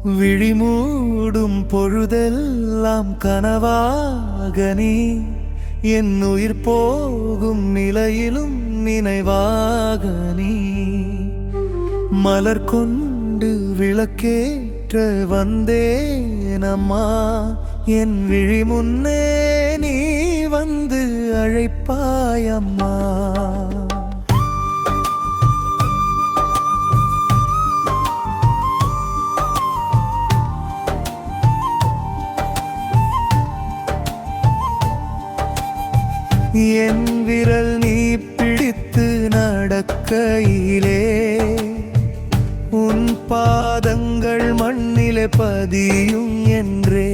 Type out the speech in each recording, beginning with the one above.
விழிமூடும் பொழுதெல்லாம் கனவாக நீ, என் உயிர் போகும் நிலையிலும் நினைவாக நீ. மலர் கொண்டு விளக்கேற்ற வந்தேனம்மா, என் விழி முன்னே நீ வந்து அழைப்பாயம்மா. என் விரல் நீ பிடித்து நடக்கையிலே, உன் பாதங்கள் மண்ணிலே பதியும் என்றே.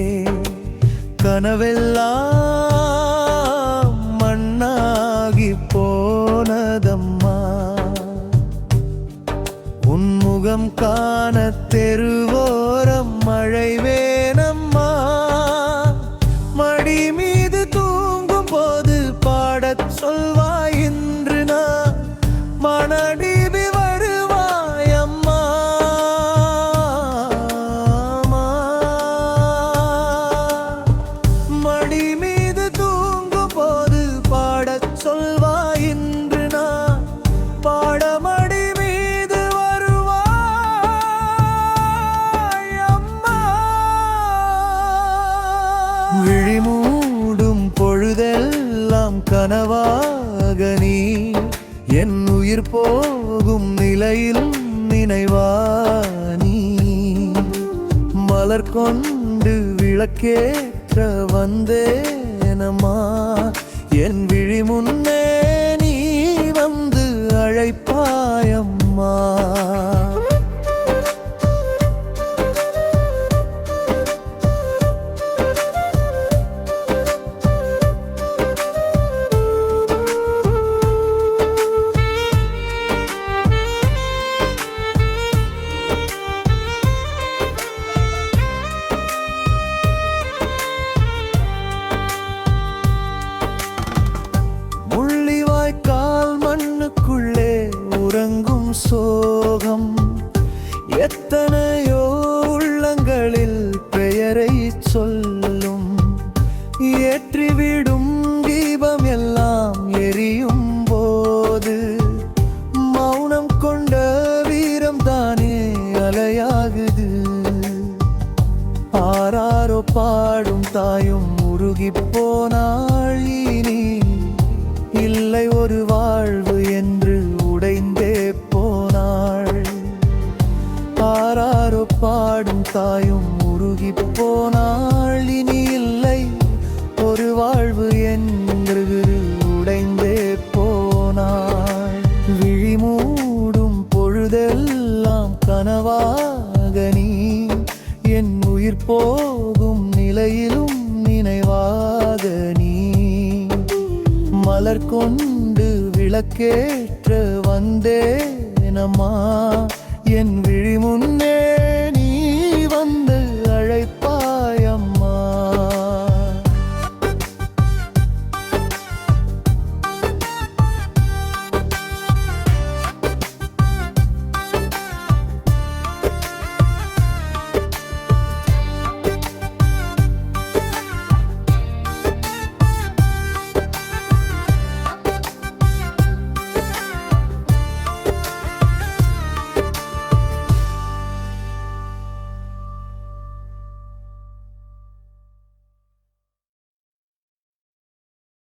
கனவெல்லாம் மண்ணாகி போனதம்மா, உன் முகம் காண தெருவோரம் மழை வேணம்மா. மடி மீது தூங்கும் போது பாடச் சொல்வாய் இன்று நான், மனடிவி வருவாயம்மா. மடி மீது தூங்கும் போது பாடச் சொல்வாய் இன்று நான், பாடமடி மீது வருவாயம்மா. விழிமூடும் பொழுதெல்லாம் கனவாக நீ, என் உயிர் போகும் நிலையிலும் நினைவா நீ. மலர் கொண்டு விளக்கேற்ற வந்தேனம்மா, என் விழி முன்னே நீ வந்து அழைப்பாயம்மா. முள்ளிவாய்க்கால் மண்ணுக்குள்ளே உறங்கும் சோகம், எத்தனையோ உள்ளங்களில் பெயரை சொல்லும். ஏற்றிவிடும் தீபம் எல்லாம் எரியும் போது, மௌனம் கொண்ட வீரம் தானே அலையாகுது. ஆராரோ பாடும் தாயும் உருகிப் போனாள், இனி இல்லை ஒரு வாழ்வு என்று உடைந்தே போனாள். ஆராரோ பாடும் தாயும் உருகிப் போனாள், இனி இல்லை ஒரு வாழ்வு என்று உடைந்தே போனாள். விழிமூடும் பொழுதெல்லாம் கனவாக நீ, என் உயிர் போகும் நிலையிலும் நினைவாக நீ. மலர் கொண்டு விளக்கேற்ற வந்தேனம்மா,